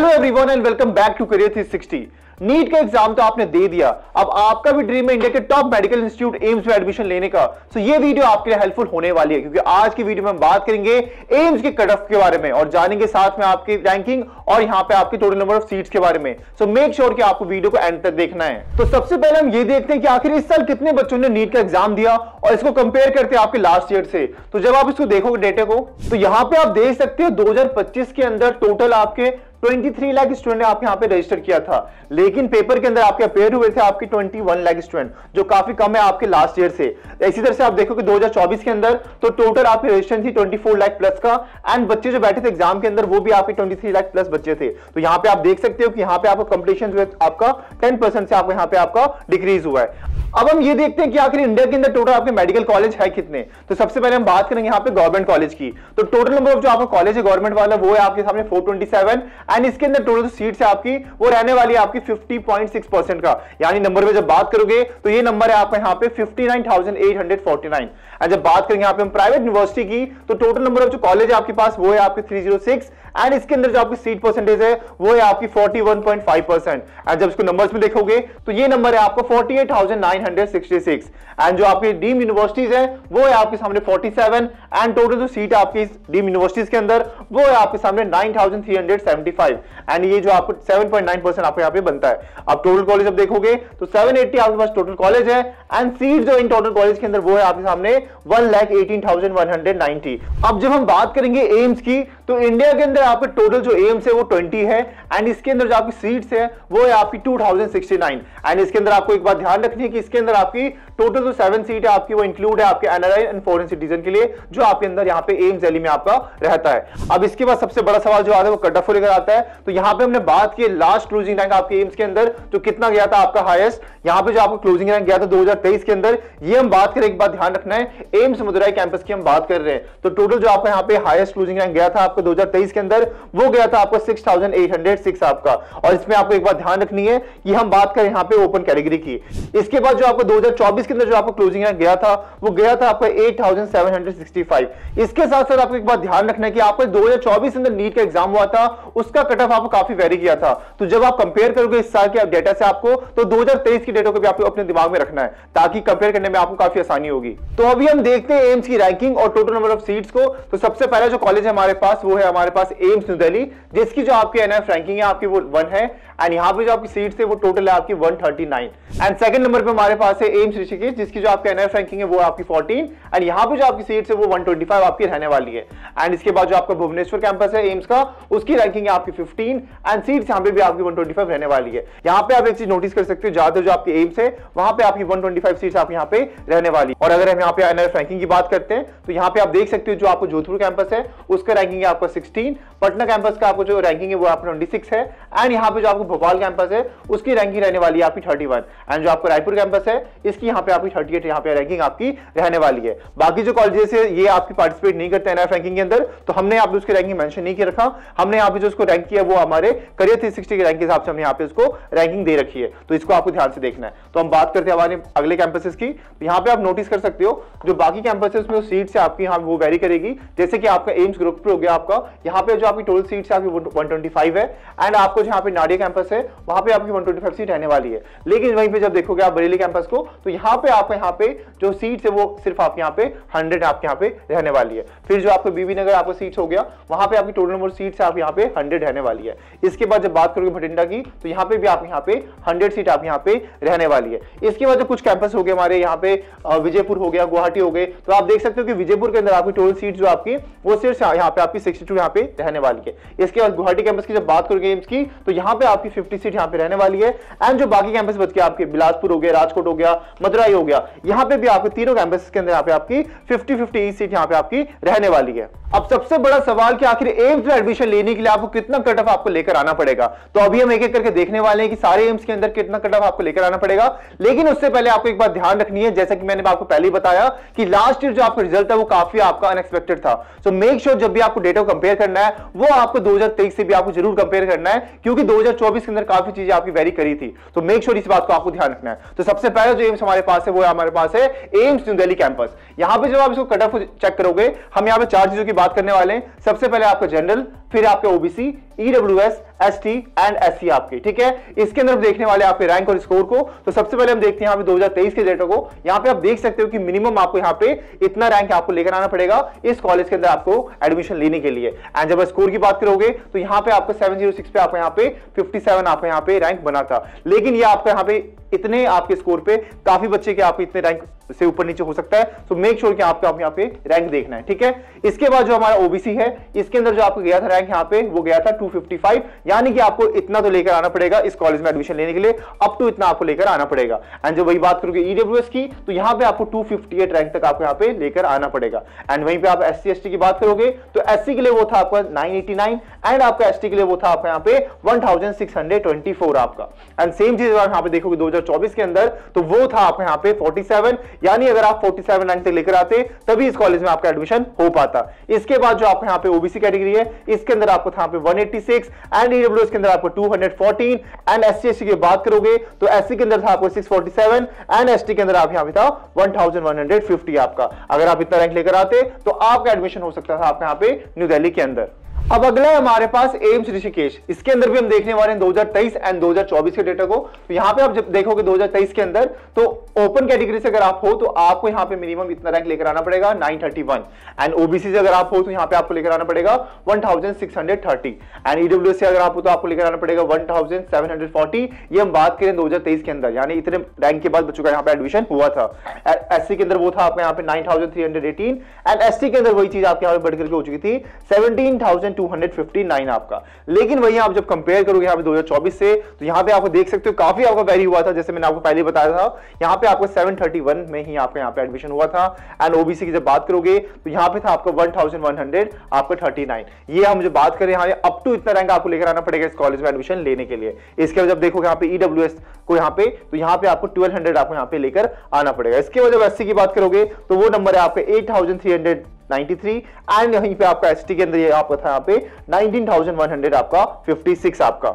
Hello everyone and welcome back to career 360। NEET का exam तो आपने दे दिया, अब आपका भी ड्रीम है इंडिया के टॉप मेडिकल इंस्टीट्यूट एम्स में एडमिशन लेने का। तो ये वीडियो आपके लिए हेल्पफुल होने वाली है क्योंकि आज की वीडियो में हम बात करेंगे एम्स के कट ऑफ के बारे में और जानेंगे साथ में आपकी रैंकिंग और यहाँ पे आपकी टोटल नंबर ऑफ सीट्स के बारे में। सो मेक श्योर कि आपको वीडियो को एंड तक देखना है। तो सबसे पहले हम ये देखते हैं कि आखिर इस साल कितने बच्चों ने नीट का एग्जाम दिया और इसको कंपेयर करते हैं आपके लास्ट ईयर से। तो जब आप इसको देखोगे डेटा को, तो यहाँ पे आप देख सकते हो 2025 के अंदर टोटल आपके 23 लाख स्टूडेंट ने आपके यहाँ पे रजिस्टर किया था, लेकिन पेपर के अंदर आपके अपेयर हुए थे आपके 21 लाख स्टूडेंट, जो काफी कम है आपके लास्ट ईयर से। इसी तरह से आप देखो कि 2024 के अंदर तो टोटल आपकी रजिस्ट्रेशन थी 24 लाख प्लस का, एंड बच्चे जो बैठे थे एग्जाम के अंदर वो भी आपके 23 लाख प्लस बच्चे थे। तो यहाँ पे आप देख सकते हो कि यहाँ पे आपका कंपटीशन आपका 10% से आपको यहाँ पे आपका डिक्रीज हुआ है। अब हम ये देखते हैं कि आखिर इंडिया के अंदर टोटल आपके मेडिकल कॉलेज है कितने। तो सबसे पहले हम बात करेंगे यहाँ पे गवर्नमेंट कॉलेज की। तो टोटल नंबर ऑफ जो आपका कॉलेज है गवर्नमेंट वाला वो है आपके सामने 427, एंड इसके अंदर टोटल सीट्स है आपकी वो रहने वाली है आपकी 50.6% का, यानी नंबर में जब बात करोगे तो ये नंबर है आपका यहाँ पे 59,849। एंड जब बात करेंगे यहाँ पे हम प्राइवेट यूनिवर्सिटी की, तो टोटल नंबर ऑफ जो कॉलेज है आपके पास वो है आपके 306, एंड इसके अंदर जो आपकी सीट परसेंटेज है वो है आपकी 41.5%। एंड जब इसको नंबर्स में देखोगे तो ये नंबर है आपको 48,966, एंड जो आपकी डीम यूनिवर्सिटीज है वो है आपके सामने 47, एंड टोटल जो सीट है आपकी डीम यूनिवर्सिटीज के अंदर वो है आपके सामने 9,375, एंड ये जो आपको 7.9% आपको यहाँ पे बनता है। अब टोटल कॉलेज अब देखोगे तो 780 आपके पास टोटल कॉलेज है, एंड सीट जो इन टोटल कॉलेज के अंदर वो है आपके सामने 1,18,190। अब जब हम बात करेंगे एम्स की, तो इंडिया के अंदर आपका टोटल जो एम्स है वो 20 है, एंड इसके अंदर जो आपकी सीट्स है वो है आपकी 2069। एंड इसके अंदर आपको एक बात ध्यान रखनी है कि इसके अंदर आपकी टोटल जो 7 सीट है आपकी वो इंक्लूड है आपके एनआरआई एंड फॉरेन सिटीजन के लिए, जो आपके अंदर यहाँ पे एम्स दिल्ली में आपका रहता है। अब इसके बाद सबसे बड़ा सवाल जो आता है वो कट ऑफ को लेकर आता है। तो यहाँ पे हमने बात की लास्ट क्लोजिंग रैंक आपके एम्स के अंदर जो कितना गया था आपका हाईएस्ट, यहाँ पे जो आपको क्लोजिंग रैंक गया था 2023 के अंदर, ये हम बात करें एक बात ध्यान रखना है एम्स मदुरई कैंपस की हम बात कर रहे हैं। तो टोटल जो आपका यहाँ पे हाईएस्ट क्लोजिंग रैंक गया था आपको 2023 के अंदर वो गया था आपको 6,806 आपका। और इसमें आपको एक बात ध्यान रखनी है कि हम बात करें यहाँ पे ओपन कैटेगरी की। इसके बाद जो आपको 2024 के अंदर जो आपको क्लोजिंग रैंक गया था वो गया था आपका 8,765। इसके साथ साथ आपको एक बात ध्यान रखना है कि आपको 2024 के अंदर नीट का एग्जाम हुआ था, उसका कट ऑफ आपको काफी वेरी किया था। तो जब आप कंपेयर करोगे इस साल के डेटा से आपको, तो 2023 की डेटा को भी आपको अपने दिमाग में रखना है ताकि कंपेयर करने में आपको काफी आसानी होगी। तो अभी हम देखते हैं एम्स की रैंकिंग और टोटल नंबर ऑफ सीट्स को। तो सबसे पहला जो कॉलेज है हमारे पास वो है हमारे पास एम्स न्यू दिल्ली, जिसकी जो आपकी एनआईएफ रैंकिंग है आपकी वो 1 है, एंड यहाँ पे जो आपकी सीट्स है वो टोटल है आपकी 139। एंड सेकंड नंबर पे हमारे पास है एम्स ऋषिकेश, जिसकी जो आपकी एनआईएफ रैंकिंग है वो आपकी 14, एंड यहाँ पे जो आपकी सीट्स है वो 125 आपकी रहने वाली है। एंड इसके बाद जो आपका भुवनेश्वर कैंपस है एम्स का, उसकी रैंकिंग है आपकी 15, एंड सीट्स यहाँ पे भी आपकी 125 रहने वाली है। यहाँ पे आप एक चीज नोटिस कर सकते हो, ज्यादातर जो आपकी एम्स है वहां पे आपकी 125 सीट्स आप यहाँ पे रहने वाली। और अगर हम यहाँ पे एनआईएफ रैंकिंग की बात करते हैं तो यहाँ पे आप देख सकते हो जो आपको जोधपुर कैंपस है उसका रैंकिंग है आपका 16, पटना कैंपस का आपको जो रैंकिंग है वो आपका 26 है, एंड यहाँ पे जो आपको भोपाल कैंपस है उसकी रैंकिंग रहने वाली है आपकी 31, एंड जो आपका रायपुर कैंपस है इसकी यहाँ पे आपकी 38 यहाँ पे रैंकिंग आपकी रहने वाली है। बाकी जो कॉलेजेस है ये आपकी पार्टिसिपेट नहीं करते एनआईएफ रैंकिंग के अंदर, तो हमने यहाँ पे उसकी रैंकिंग मेंशन नहीं किया रखा। हमने यहाँ पे जो उसको रैंक किया वो हमारे करियर 360 के रैंक के हिसाब से हमने यहाँ पे उसको रैंकिंग दे रखी है, तो इसको आपको ध्यान से देखना है। तो हम बात करते हैं हमारे अगले कैंपसेस की। तो यहाँ पे आप नोटिस कर सकते हो जो बाकी कैंपस है उसमें सीट्स है आपकी यहाँ वो वेरी करेगी, जैसे कि आपका एम्स ग्रुप हो गया आपका, यहाँ पे जो आपकी टोटल सीट्स है आपकी 125 है, एंड आपको जहाँ पे नाडिया कैंपस है वहां पे आपकी 125 सीट रहने वाली है। लेकिन वहीं पे जब देखोगे आप बरेली कैंपस को, तो यहाँ पे आपको यहाँ पे जो सीट्स है वो सिर्फ आपके यहाँ पे 100 आपके यहाँ पे रहने वाली है। फिर जो आपको बीबी नगर आपको सीट्स हो गया वहां पे आपकी टोटल नंबर सीट्स आप यहाँ पे 100 रहने वाली है। इसके बाद जब बात करोगे भटिंडा की, तो यहाँ पे भी आप यहाँ पे 100 सीट आप यहाँ पे रहने वाली है। इसके बाद जो कुछ कैंपस हो गए हमारे यहाँ पे विजयपुर हो गया, गुवाहाटी हो गए, तो आप देख सकते हो कि विजयपुर के अंदर आपकी टोटल सीट जो आपकी वो सिर्फ यहाँ पे आपकी 62 यहाँ पे रहने वाली है। इसके बाद गुवाहाटी कैंपस की जब बात करोगे एम्स की, तो यहाँ पे आपकी 50 सीट यहाँ पे रहने वाली है, एंड जो बाकी कैंपस बच के आपके बिलासपुर हो गया, राजकोट हो गया, मदुरई हो गया, यहाँ पे भी आपके तीनों कैंपस के अंदर यहाँ पे आपकी 50-50 सीट यहाँ पे आपकी रहने वाली है। अब सबसे बड़ा सवाल कि आखिर एम्स में एडमिशन लेने के लिए आपको कितना कट ऑफ आपको लेकर आना पड़ेगा। तो अभी हम एक एक करके देखने वाले हैं कि सारे एम्स के अंदर कितना कट ऑफ आपको लेकर आना पड़ेगा। लेकिन उससे पहले आपको एक बात ध्यान रखनी है, जैसा कि मैंने आपको पहले ही बताया कि लास्ट ईयर जो आपका रिजल्ट था वो काफी आपका अनएक्सपेक्टेड था। सो मेक श्योर जब भी आपको डेटा को कंपेयर करना है वो आपको 2023 से भी आपको जरूर कंपेयर करना है, क्योंकि 2024 के अंदर काफी चीजें आपकी वेरी करी थी। तो मेक श्योर इस बात को आपको ध्यान रखना है। तो सबसे पहले जो एम्स हमारे पास है वो हमारे पास है एम्स न्यू दिल्ली कैंपस। यहाँ पे जब आप इसको कट ऑफ चेक करोगे, हम यहाँ पे 4 चीजों की बात करने वाले हैं। सबसे पहले आपका जनरल, फिर आपका OBC, EWS, ST and SC आपके, ठीक है। इसके अंदर देखने वाले आपके रैंक और स्कोर को। तो सबसे पहले हम देखते हैं यहाँ पे 2023 के डेटा को। यहाँ पे आप देख सकते हो कि मिनिमम आपको यहाँ पे इतना रैंक आपको लेकर आना पड़ेगा इस कॉलेज के अंदर आपको एडमिशन लेने के लिए। एंड जब स्कोर की बात करोगे तो यहाँ पे आपको 706 पे आपको यहाँ पे 57 आपको यहाँ पे रैंक बना था, लेकिन ये आपको यहाँ पे इतने आपके स्कोर पे काफी बच्चे के आपके इतने रैंक से ऊपर नीचे हो सकता है। सो मेक श्योर कि आपको यहाँ पे रैंक देखना है, ठीक है। इसके बाद जो हमारा ओबीसी है, इसके अंदर जो आपको गया था रैंक यहाँ पे वो गया था 255, यानी कि आपको इतना तो लेकर आना पड़ेगा इस कॉलेज में एडमिशन लेने के लिए, अप टू इतना आपको लेकर आना पड़ेगा। एंड जब वही बात करोगे ईडब्ल्यूएस की तो यहाँ पे आपको 258 रैंक तक आपको यहाँ पे लेकर आना पड़ेगा। एंड वहीं पे आप एससी एसटी की बात करोगे तो एससी के लिए वो था आपका 989 एंड आपका एसटी के लिए वो था आपका यहाँ पे 1624 आपका। एंड सेम चीज यहाँ पे देखोगे 2024 के अंदर तो वो था आपका यहाँ पे 47, यानी अगर आप 47 रैंक तक लेकर आते तभी इस कॉलेज में आपका एडमिशन हो पाता। इसके बाद जो आपको यहाँ पे ओबीसी कैटेगरी है, इसके अंदर आपको था यहाँ पे 186 एंड ईडब्ल्यूएस के अंदर आपको 214 एंड एससी एसटी की बात करोगे तो एससी के अंदर था आपको 647 एंड एसटी के अंदर आप यहाँ पे था 1150 आपका। अगर आप इतना रैंक लेकर आते तो आपका एडमिशन हो सकता था आपका यहाँ पे न्यू दिल्ली के अंदर। अब अगला है हमारे पास एम्स ऋषिकेश। इसके अंदर भी हम देखने वाले हैं 2023 एंड 2024 के डेटा को। तो यहाँ पे आप जब देखोगे 2023 के अंदर तो ओपन कैटेगरी से अगर आप हो तो आपको यहाँ पे मिनिमम इतना रैंक लेकर आना पड़ेगा 931 एंड ओबीसी से अगर आप हो तो यहाँ पे आपको लेकर आना पड़ेगा 1630 एंड ईडब्ल्यूएस से अगर आप हो तो आपको लेकर आना पड़ेगा 1740। ये हम बात करें 2023 के अंदर, यानी इतने रैंक के बाद बच्चों का यहाँ पे एडमिशन हुआ था। एससी के अंदर वो था आपका यहाँ पे 9318 एंड एसटी के अंदर वही चीज आपके यहाँ पे बढ़ करके हो चुकी थी 17,259 आपका। लेकिन वही आप जब कंपेयर करोगे यहाँ पे 2024 से तो यहाँ पे आपको देख सकते हो काफी आपका वैरी हुआ था। जैसे मैंने आपको पहले बताया था यहाँ पे आपको 731 में ही आपका यहाँ पे एडमिशन हुआ था एंड ओबीसी की जब बात करोगे तो यहाँ पे था आपको 1100 आपको 39। ये हम जब बात करें यहाँ अप टू इतना रैंक आपको लेकर आना पड़ेगा इस कॉलेज में एडमिशन लेने के लिए। इसके बाद जब देखोगे यहाँ पे ईडब्ल्यूएस को यहाँ पे तो यहाँ पे आपको 1200 आपको यहाँ पे लेकर आना पड़ेगा। इसके बाद जब एससी की बात करोगे तो वो नंबर है आपका 8393 एंड यहीं पे आपका एसटी के अंदर ये आपका था यहाँ पे 19,100 आपका 56 आपका।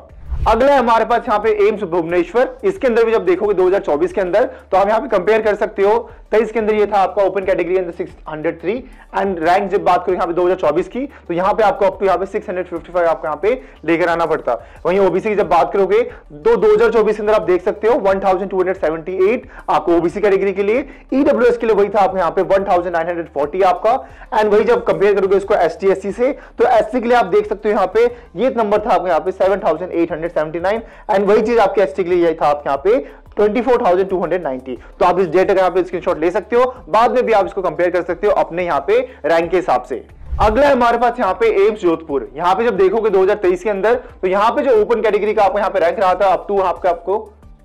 अगला है हमारे पास यहाँ पे एम्स भुवनेश्वर। इसके अंदर भी जब देखोगे 2024 के अंदर तो आप यहाँ पे कंपेयर कर सकते हो। 23 के अंदर ये था आपका ओपन कैटेगरी अंदर 603 एंड रैंक जब बात करो यहाँ पे 2024 की तो यहाँ पे आपको अप टू यहाँ पे 655 आपको यहाँ पे लेकर आना पड़ता। वहीं ओबीसी की जब बात करोगे तो 2024 के अंदर आप देख सकते हो 1278 आपको ओबीसी कैटेगरी के लिए। ईडब्ल्यूएस के लिए वही था आपको यहाँ पे 1940 आपका। एंड वही जब कंपेयर करोगे उसको एसटी एससी से तो एससी के लिए आप देख सकते हो यहाँ पे ये नंबर था आपको यहाँ पे 7879 एंड वही चीज आपके एसटी के लिए यही था आपके यहाँ पे 24,290। तो आप इस डेटा का यहाँ पे स्क्रीनशॉट ले सकते हो, बाद में भी आप इसको कंपेयर कर सकते हो अपने यहाँ पे रैंक के हिसाब से। अगला है हमारे पास यहाँ पे एम्स जोधपुर। यहाँ पे जब देखोगे 2023 के अंदर तो यहाँ पे जो ओपन कैटेगरी का आपको यहाँ पे रैंक रहा था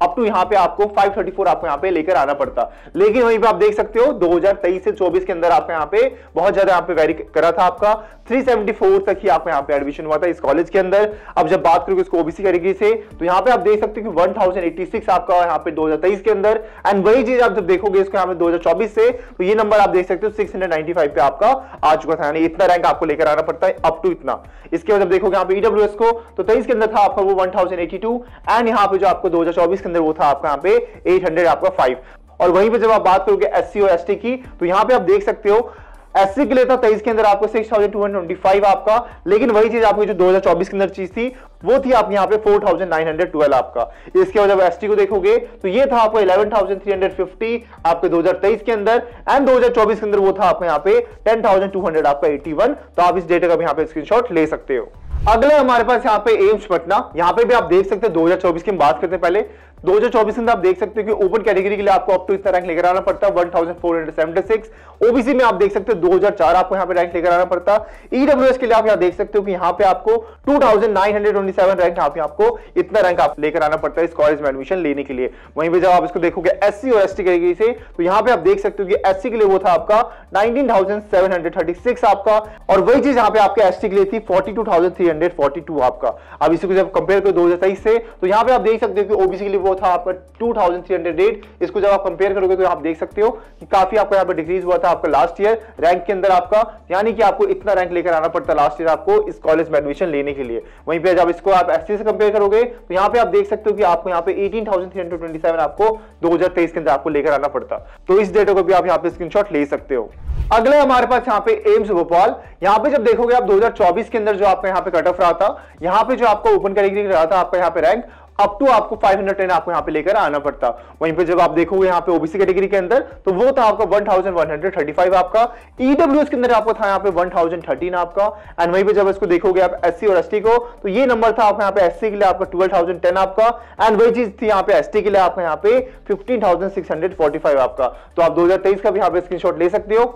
अप टू यहाँ पे आपको 534 आपको यहाँ पे लेकर आना पड़ता। लेकिन वहीं पे आप देख सकते हो 2023 से 24 के अंदर आपको यहाँ पे बहुत ज्यादा यहाँ पे वेरी करा था आपका 374 तक ही आपको यहाँ पे एडमिशन हुआ था इस कॉलेज के अंदर। अब जब बात करोगे इसको ओबीसी कैटेगरी से तो यहाँ पे आप देख सकते हो कि 1086 आपका यहाँ पे 2023 के अंदर एंड वही चीज आप जब देखोगे इसको यहाँ पे 2024 से तो ये नंबर आप देख सकते हो 695 पे आपका आ चुका था, यानी इतना रैंक आपको लेकर आना पड़ता है अप टू इतना। इसके बाद जब देखोगे यहाँ पे ईडब्ल्यूएस को तो 23 के अंदर था आपका वो 1082 एंड यहाँ पे जो आपको 2024 के अंदर वो था आपका यहाँ पे 800 आपका 5। और वहीं पे जब आप बात करोगे एससी और एसटी की तो यहाँ पे आप देख सकते हो एससी के लिए था 23 के अंदर आपको 6225 आपका। लेकिन वही चीज आपको जो 2024 के अंदर चीज थी वो थी आप यहाँ पे 4912 आपका। इसके बाद जब एसटी को देखोगे तो ये था आपको 11350 आपके 2023 के अंदर एंड 2024 के अंदर वो था आपको यहाँ पे 10200 आपका 81। तो आप इस डेटा का भी यहाँ पे स्क्रीनशॉट ले सकते हो। अगले हमारे पास यहाँ पे एम्स पटना। यहाँ पे भी आप देख सकते हो 2024 की हम बात करते हैं पहले 2024 में आप देख सकते हो कि ओपन कैटेगरी के लिए आपको अप टू इतना रैंक लेकर आना पड़ता है 1476। ओबीसी में आप देख सकते हो 2004 आपको यहाँ पे रैंक लेकर आना पड़ता। ईडब्ल्यूएस के लिए आप यहाँ देख सकते हो कि यहाँ पे आपको 2927 रैंक यहाँ पे आपको इतना रैंक आप लेकर आना पड़ता है इस कॉलेज में एडमिशन लेने के लिए। वहीं पे जब आप इसको देखोगे एससी और एसटी कैटेगरी से तो यहाँ पे आप देख सकते हो कि एससी के लिए वो था आपका 19,736 आपका और वही चीज यहाँ पे आपके एसटी के लिए थी 42,342 आपका। अब इसी को जब कंपेयर करो 2023 से तो यहाँ पे आप देख सकते हो कि ओबीसी के लिए वो था आपका 2308। इसको जब आप कंपेयर करोगे तो आप देख सकते हो कि काफी आपको यहाँ पे डिक्रीज हुआ था आपका लास्ट ईयर रैंक के अंदर आपका, यानी कि आपको इतना रैंक लेकर आना पड़ता लास्ट ईयर आपको इस कॉलेज में एडमिशन लेने के लिए। वहीं पे जब इसको आप एससी से कंपेयर करोगे तो यहाँ पे आप देख सकते हो कि आपको यहाँ पे 18,327 आपको 2023 के अंदर आपको लेकर आना पड़ता। तो इस डेटा को भी आप यहाँ पे स्क्रीनशॉट ले सकते हो। अगले हमारे पास यहाँ पे एम्स भोपाल। यहाँ पे जब देखोगे आप 2024 के अंदर जो आपका यहाँ पे कट कट ऑफ रहा था। यहाँ पे जो आपका ओपन कैटेगरी रहा था आपका यहाँ पे रैंक अप टू आपको 510 आपको यहाँ पे लेकर आना पड़ता। वहीं पे जब आप देखोगे यहाँ पे ओबीसी कैटेगरी के अंदर तो वो था आपका 1135 आपका, ईडब्ल्यूएस के अंदर आपको था यहाँ पे 1013 आपका। एंड वहीं पे जब इसको देखोगे आप एससी और एसटी को तो ये नंबर था आपका यहाँ पे एससी के लिए आपका 12010 आपका, एंड वही चीज थी यहाँ पे एसटी के लिए आपका यहाँ पे 15645 आपका। तो आप 2023 का भी यहाँ पे स्क्रीनशॉट ले सकते हो।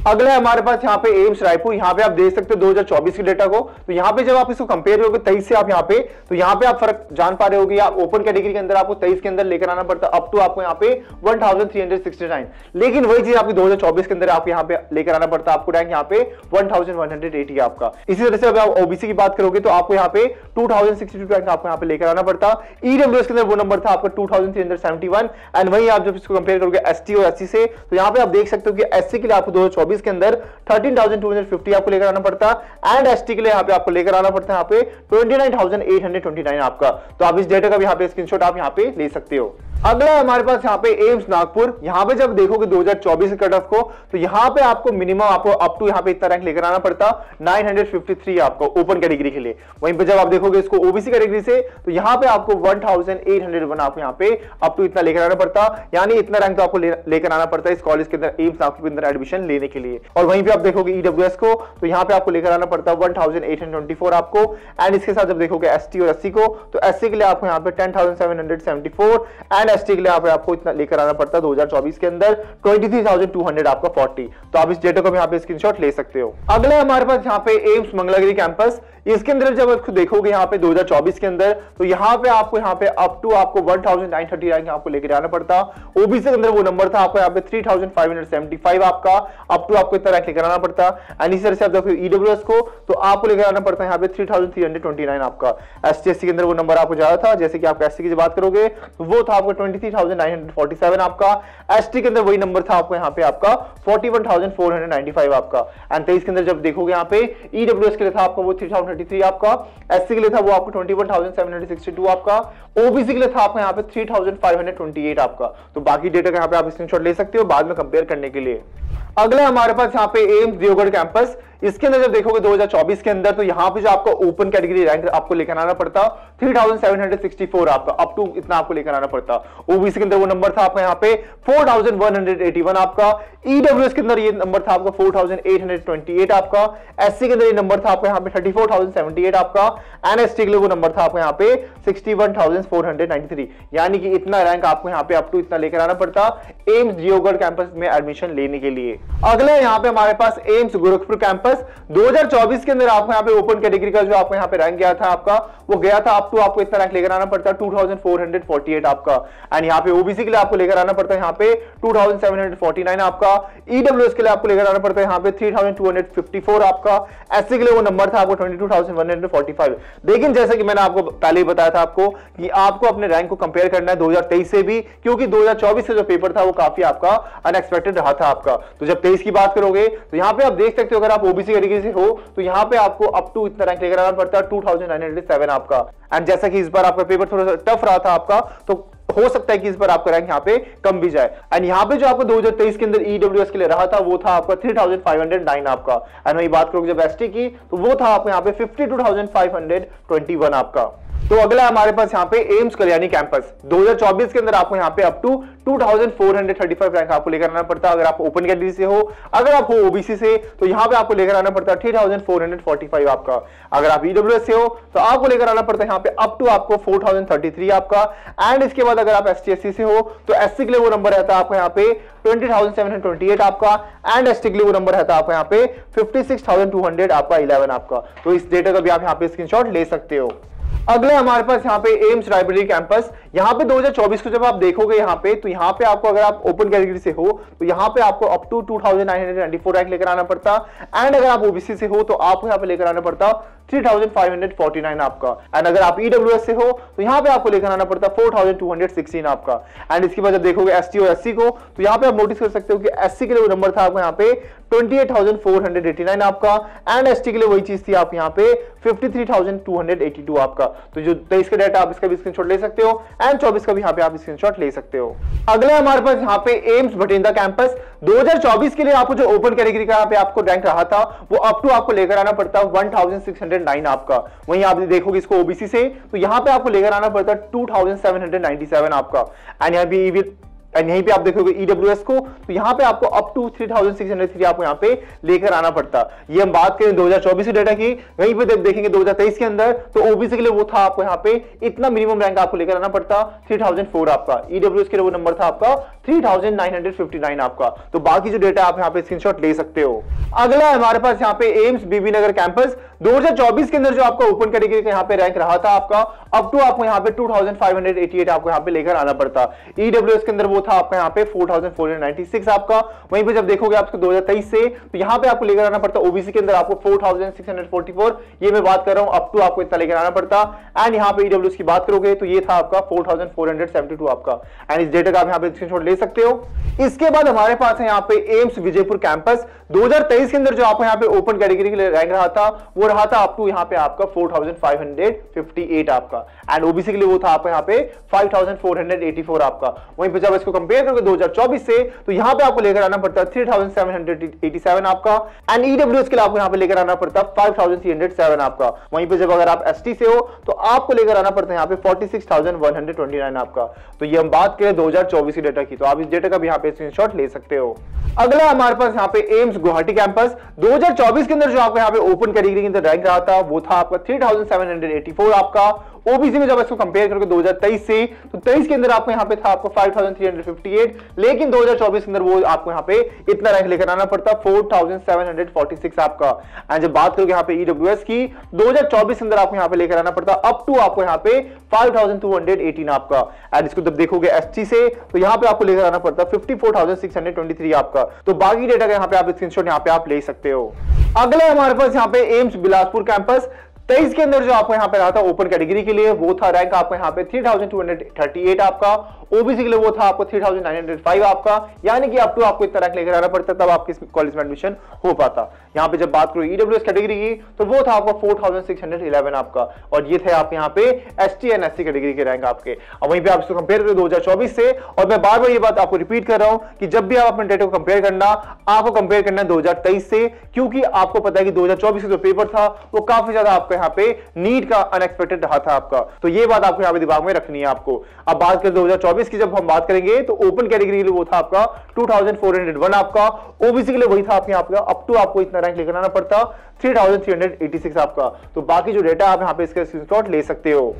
अगला है हमारे पास यहाँ पे एम्स रायपुर। यहाँ पे आप देख सकते हो 2024 के डेटा को। तो यहाँ पे जब आप इसको कंपेयर करोगे 23 से आप यहाँ पे, तो यहाँ पे आप फर्क जान पा रहे होगे। आप ओपन कैटेगरी के अंदर आपको 23 के अंदर लेकर आना पड़ता अप टू आपको यहाँ पे 1369, लेकिन वही चीज आपकी 2024 के अंदर आप यहाँ पे लेकर आना पड़ता आपको रैंक यहाँ पे 1180 आपका। इसी तरह से अगर आप ओबीसी की बात करोगे तो आपको यहाँ पे 2062 रैंक आपको यहाँ पे लेकर आना पड़ता। ईडब्ल्यूएस के अंदर वो नंबर था आपका 2371, एंड वही आप जब इसको कंपेयर करोगे एसटी और एससी से तो यहाँ पे आप देख सकते हो कि एससी के लिए आपको 2024 के अंदर 13,250 आपको लेकर आना पड़ता, एंड एसटी के लिए यहाँ पे आपको लेकर आना पड़ता है यहाँ पे 29,829 आपका। तो आप इस डेटा का भी यहाँ पे स्क्रीनशॉट आप यहाँ पे ले सकते हो। अगला हमारे पास यहाँ पे एम्स नागपुर। यहाँ पे जब देखोगे 2024 के कट ऑफ को तो यहाँ पे आपको मिनिमम आपको अप टू यहाँ पे इतना रैंक लेकर आना पड़ता 953 आपको ओपन कैटेगरी के लिए। वहीं पे जब आप देखोगे इसको ओबीसी कैटेगरी से तो यहाँ पे आपको 1801 आपको यहाँ पे अप टू इतना लेकर आना पड़ता, यानी इतना रैंक तो आपको लेकर आना पड़ता है इस कॉलेज के अंदर एम्स नागपुर के अंदर एडमिशन लेने के लिए। और वहीं पे आप देखोगे ईडब्ल्यूएस को तो यहाँ पे आपको लेकर आना पड़ता 1824 आपको, एंड इसके साथ जब देखोगे एसटी और एससी को तो एससी के लिए आपको यहाँ पे 10,774, एंड एसटी के लिए आपको इतना लेकर आना पड़ता 2024 के अंदर 23,200 आपका 40। तो आप इस डेटा को यहाँ पे स्क्रीनशॉट ले सकते हो। अगला हमारे पास यहाँ पे एम्स मंगलागिरी कैंपस। इसके अंदर जब आप देखोगे यहाँ पे 2024 के अंदर तो यहाँ पे आपको अप टू आपको 1930 रैंक आपको लेकर आना पड़ता। ओबीसी के अंदर वो नंबर था आपको यहाँ पे 3575 आपका, अप टू आपको इतना रैंक लेकर आना पड़ता। एंड इस तरह से आप देखो ईडब्ल्यूएस को तो आपको लेकर आना पड़ता है यहाँ पे 3329 आपका। एसटी के अंदर वो नंबर आपको ज्यादा था, जैसे कि आप एससी की बात करोगे तो वो था आपको 23,947 आपका। एसटी के अंदर वही नंबर था आपको यहाँ पे आपका 41,495 आपका। एंड 23 के अंदर जब देखोगे यहाँ पे ईडब्ल्यूएस के लिए था आपको वो 3033 आपका, एससी के लिए था वो आपको 21,762 आपका, ओबीसी के लिए था आपको यहाँ पे 3,528 आपका। तो बाकी डेटा का यहाँ पे आप स्क्रीनशॉट ले सकते हो बाद में कंपेयर करने के लिए। अगला हमारे पास यहाँ पे एम्स देवगढ़ कैंपस। इसके अंदर जब देखोगे 2024 के अंदर तो यहाँ पे जो आपका ओपन कैटेगरी रैंक आपको लेकर आना पड़ता 3,764 आपका, अप टू इतना आपको लेकर आना पड़ता। ओबीसी के अंदर वो नंबर था आपका यहाँ पे 4,181 आपका, ईडब्ल्यूएस के अंदर ये नंबर था आपका 4,828 आपका, एससी के अंदर ये नंबर था आपका यहाँ पे 34,078 आपका, एनएसटी के लिए वो नंबर था आपको यहाँ पे 61,493। यानी कि इतना रैंक आपको यहाँ पे अप टू इतना लेकर आना पड़ता एम्स देवगढ़ कैंपस में एडमिशन लेने के लिए। अगला यहाँ पे हमारे पास एम्स गोरखपुर कैंपस। 2024 के अंदर आपको यहाँ पे ओपन कैटेगरी का जो आपको यहाँ पे रैंक गया था आपका वो गया था अप टू आपको इतना रैंक लेकर आना पड़ता 2448 आपका। एंड यहाँ पे ओबीसी के लिए आपको लेकर आना पड़ता है यहाँ पे 2749 आपका, ईडब्ल्यूएस के लिए आपको लेकर आना पड़ता है यहाँ पे 3254 आपका, एससी के लिए वो नंबर था आपको 22,145। लेकिन जैसे कि मैंने आपको पहले ही बताया था आपको कि आपको अपने रैंक को कंपेयर करना है 2023 से भी, क्योंकि 2024 से जो पेपर था वो काफी आपका अनएक्सपेक्टेड रहा था आपका। तो जब 23 की बात करोगे तो यहाँ पे आप देख सकते हो अगर आप ओबीसी कैटेगरी से हो तो यहाँ पे आपको अप टू इतना रैंक लेकर आना पड़ता है 2907 आपका। एंड जैसा कि इस बार आपका पेपर थोड़ा सा टफ रहा था आपका तो हो सकता है कि इस बार आपका रैंक यहाँ पे कम भी जाए। एंड यहाँ पे जो आपको 2023 के अंदर ईडब्ल्यूएस के लिए रहा था वो था आपका 3,509 आपका। एंड वही बात करोगे जब एसटी की तो वो था आपको यहाँ पे 52,521 आपका। तो अगला हमारे पास यहाँ पे एम्स कल्याणी कैंपस। 2024 के अंदर आपको यहाँ पे अप टू 2,435 रैंक आपको लेकर आना पड़ता अगर आप ओपन कैटेगरी से हो। अगर आप हो ओबीसी से तो यहाँ पे आपको लेकर आना पड़ता 3,445 आपका। अगर आप ईडब्ल्यूएस से हो तो आपको लेकर आना पड़ता है यहाँ पे अप टू आपको 4,033 आपका। एंड इसके बाद अगर आप एसटी एससी से हो तो एससी के लिए वो नंबर रहता है आपको यहाँ पे 20,728 आपका, एंड एसटी के लिए वो नंबर रहता है आपको यहाँ पे 56,200 आपका 11 आपका। तो इस डेटा का भी आप यहाँ पे स्क्रीनशॉट ले सकते हो। अगले हमारे पास यहाँ पे एम्स रायबरेली कैंपस। यहाँ पे 2024 को जब आप देखोगे यहाँ पे तो यहाँ पे आपको अगर आप ओपन कैटेगरी से हो तो यहाँ पे आपको अप टू 2,994 रैंक लेकर आना पड़ता। एंड अगर आप ओबीसी से हो तो आपको यहाँ पे लेकर आना पड़ता 3,549 आपका। एंड अगर आप ईडब्ल्यूएस से हो तो यहाँ पे आपको लेकर आना पड़ता 4,216 आपका। एंड इसके बाद जब देखोगे एसटी और एससी को तो यहाँ पे आप नोटिस कर सकते हो कि एससी के लिए वो नंबर था आपको यहाँ पे 28,489 आपका, एंड एसटी के लिए वही चीज थी आप यहाँ पे 53,282 आपका। तो जो 23 का डाटा आप इसका भी स्क्रीनशॉट ले सकते हो एंड 24 का भी यहाँ पे आप स्क्रीनशॉट ले सकते हो। अगले हमारे पास यहाँ पे एम्स भटिंडा कैंपस। 2024 के लिए आपको जो ओपन कैटेगरी का यहाँ पे आपको रैंक रहा था वो अप टू आपको लेकर आना पड़ता 1,600 2709 आपका। वहीं आप देखोगे इसको ओबीसी से तो यहां पे आपको लेकर आना पड़ता है 2797 आपका। एंड यहीं पे आप देखोगे ईडब्ल्यूएस को तो यहां पे आपको अप टू 3603 आपको यहां पे लेकर आना पड़ता। ये हम बात करें 2024 के डेटा की। वहीं पे जब देखेंगे 2023 के अंदर तो ओबीसी के लिए वो था आपको यहां पे इतना मिनिमम रैंक आपको लेकर आना पड़ता 3004 आपका। ईडब्ल्यूएस के लिए वो नंबर था आपका 3959 आपका। तो बाकी जो डेटा आप यहां पे स्क्रीनशॉट ले सकते हो। अगला हमारे पास यहां पे एम्स बीबी नगर कैंपस 2024 के अंदर जो आपका ओपन कैटेगरी का यहां पे रैंक रहा था आपका अप टू आपको यहां पे 2588 आपको यहां पे लेकर आना पड़ता। ईडब्ल्यूएस के अंदर वो था आपका यहां पे 4496 आपका। वहीं पे जब देखोगे आपको 2023 से तो यहां पे आपको लेकर आना पड़ता ओबीसी के अंदर आपको 4644। ये मैं बात कर रहा हूं अप टू आपको इतना लेकर आना पड़ता। एंड यहां पे ईडब्ल्यूएस की बात करोगे तो ये था आपका 4472 आपका। एंड इस डेटा का आप यहां पे स्क्रीनशॉट ले सकते हो। इसके बाद हमारे पास है यहां पे एम्स विजयपुर कैंपस 2023 के अंदर जो आपको यहां पे ओपन कैटेगरी के लिए रैंक रहा था वो रहा था अप टू यहां पे आपका 4558 आपका। एंड ओबीसी के लिए वो था आपको यहां पे 5484 आपका। वहीं पे जब इसको कंपेयर करोगे 2024 से तो यहां पे आपको लेकर आना पड़ता 3787 आपका। एंड ईडब्ल्यूएस के लिए आपको यहां पे लेकर आना पड़ता 5307 आपका। वहीं पे जब अगर आप एसटी से हो तो आपको लेकर आना पड़ता है यहां पे 46129 आपका। तो ये हम बात करें 2024 की डेटा की तो आप इस डेटा का भी यहां पे स्क्रीनशॉट ले सकते हो। अगला हमारे पास यहां पे एम्स गुवाहाटी कैंपस 2024 के अंदर जो आपको यहां पे ओपन कैटेगरी के अंदर रैंक रहा था वो था आपका 3784 आपका। ओबीसी में जब इसको कंपेयर करोगे 2023 से तो 23 के अंदर आपको यहां पे था आपको 5358 लेकिन 2024 के अंदर वो आपको यहां पे इतना रैंक लेकर आना पड़ता 4746 आपका। एंड जब बात करोगे यहां पे ईडब्ल्यूएस की 2024 के अंदर आपको यहां पे लेकर आना पड़ता अप टू आपको यहां पे 5218 आपका। एंड इसको जब देखोगे एसटी से तो यहां पे आपको लेकर आना पड़ता 54623 आपका। तो बाकी डेटा का यहां पे आप स्क्रीनशॉट यहां पे आप ले सकते हो। अगला हमारे पास यहां पे एम्स बिलासपुर कैंपस 23 के अंदर जो आपको यहां पे रहा था ओपन कैटेगरी के लिए वो था रैंक आपको यहां पे 3238 आपका। ओबीसी के लिए वो था आपको 3905 आपका। यानी कि अप टू आपको इतना रैंक लेकर आना पड़ता तब आपके कॉलेज में एडमिशन हो पाता। यहां पे जब बात करो ईडब्ल्यूएस कैटेगरी की तो वो था आपका 4611 आपका। और ये थे आप यहां पे एसटी एंड एससी कैटेगरी के रैंक आपके। और वहीं पे आप इसको कंपेयर करें 2024 से। और मैं बार बार ये बात आपको रिपीट कर रहा हूं कि जब भी आप अपने डेटा को कंपेयर करना आपको कंपेयर करना है 2023 से, क्योंकि आपको पता है कि 2024 का जो पेपर था वो काफी ज्यादा आपका यहाँ पे नीट का अनएक्सपेक्टेड रहा था आपका। तो ये बात आपको यहाँ पे दिमाग में रखनी है आपको। अब बात करें 2024 की जब हम बात करेंगे तो ओपन कैटेगरी के लिए वो था आपका 2401 आपका। ओबीसी के लिए वही था आपका अप टू आपको इतना रैंक लेकर आना पड़ता 3386 आपका। तो बाकी जो डेटा आप यहाँ पे इसका स्क्रीनशॉट ले सकते हो।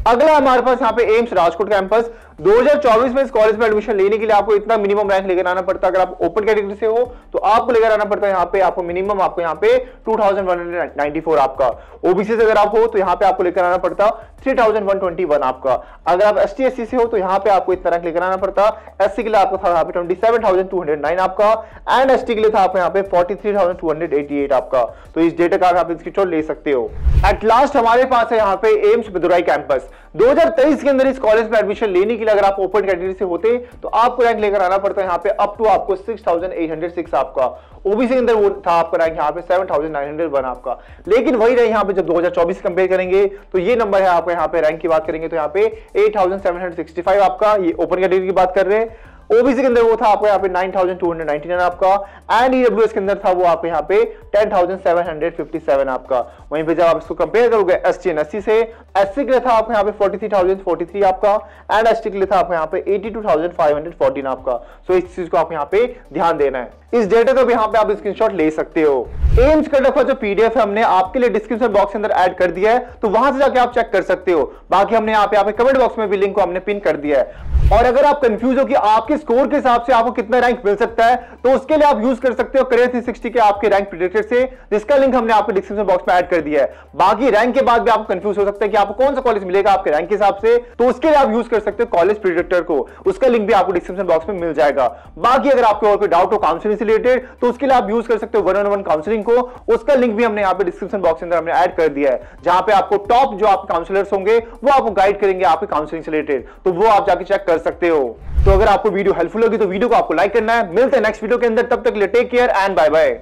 अगला हमारे पास यहाँ पे एम्स राजकोट कैंपस 2024 में इस कॉलेज में एडमिशन लेने के लिए आपको इतना मिनिमम रैंक लेकर आना पड़ता। अगर आप ओपन कैटेगरी से हो तो आपको लेकर आना पड़ता है यहाँ पे आपको मिनिमम आपको यहाँ पे 2194 आपका। ओबीसी से अगर आप हो तो यहाँ पे आपको लेकर आना पड़ता 3121 आपका। अगर आप एसटी एससी से हो तो यहाँ पे आपको इतना रैंक लेकर आना पड़ता। एससी के लिए आपको था यहाँ पे 27209 आपका। एंड एसटी के लिए था आपको यहाँ पे 43288 आपका। तो इस डेटा का आप स्क्रीनशॉट ले सकते हो। एट लास्ट हमारे पास है यहाँ पे एम्स मदुराई कैंपस 2023 के अंदर इस कॉलेज में एडमिशन लेने के लिए अगर आप ओपन कैटेगरी से होते तो आपको रैंक लेकर आना पड़ता है यहाँ पे अप टू आपको 6806 आपका। ओबीसी के अंदर वो था आपका रैंक यहाँ पे 7901 आपका। लेकिन वही रहे यहाँ पे जब 2024 कंपेयर करेंगे तो ये नंबर है आपको यहाँ पे रैंक की बात करेंगे तो यहाँ पे 8765 आपका। ये ओपन कैटेगरी की बात कर रहे हैं। ओबीसी के अंदर वो था आपको यहाँ पे 9299 आपका। एंड ईडब्ल्यूएस के अंदर था वो आपको यहाँ पे 10757 आपका। वहीं पे जब आप इसको कंपेयर करोगे एसटी एंड एससी से, एससी के लिए था आपको यहाँ पे 43043 आपका। एंड एसटी के लिए था आपको यहाँ पे 82514 आपका। सो इस चीज को आप यहाँ पे ध्यान देना है। इस डेटा को भी यहाँ पे आप स्क्रीनशॉट ले सकते हो। एम्स कट ऑफ जो पीडीएफ है हमने आपके लिए डिस्क्रिप्शन बॉक्स के अंदर ऐड कर दिया है तो वहां से जाके आप चेक कर सकते हो। बाकी हमने यहाँ पे कमेंट बॉक्स में भी लिंक को हमने पिन कर दिया है। और अगर आप कंफ्यूज हो कि आपके स्कोर के हिसाब से आपको कितना रैंक मिल सकता है तो उसके लिए आप यूज कर सकते हो करियर 360 के आपके रैंक प्रेडिक्टर से, जिसका लिंक हमने आपके डिस्क्रिप्शन बॉक्स में ऐड कर दिया है। बाकी रैंक के बाद भी आपको कंफ्यूज हो सकता है कि आपको कौन सा कॉलेज मिलेगा आपके रैंक के हिसाब से, तो उसके लिए आप यूज कर सकते हो कॉलेज प्रेडिक्टर को। उसका लिंक भी आपको डिस्क्रिप्शन बॉक्स में मिल जाएगा। बाकी अगर आपको और कोई डाउट हो काउंसलिंग से रिलेटेड तो उसके लिए आप यूज कर सकते हो 1-on-1 काउंसलिंग को। उसका लिंक भी हमने यहाँ पे डिस्क्रिप्शन बॉक्स के अंदर हमने ऐड कर दिया है, जहां पे आपको टॉप जो आपके काउंसलर्स होंगे वो आपको गाइड करेंगे आपके काउंसलिंग से रिलेटेड। तो वो आप जाके चेक कर सकते हो। तो अगर आपको वीडियो हेल्पफुल होगी तो वीडियो को आपको लाइक करना है। मिलते हैं नेक्स्ट वीडियो के अंदर, तब तक के लिए take care and bye bye.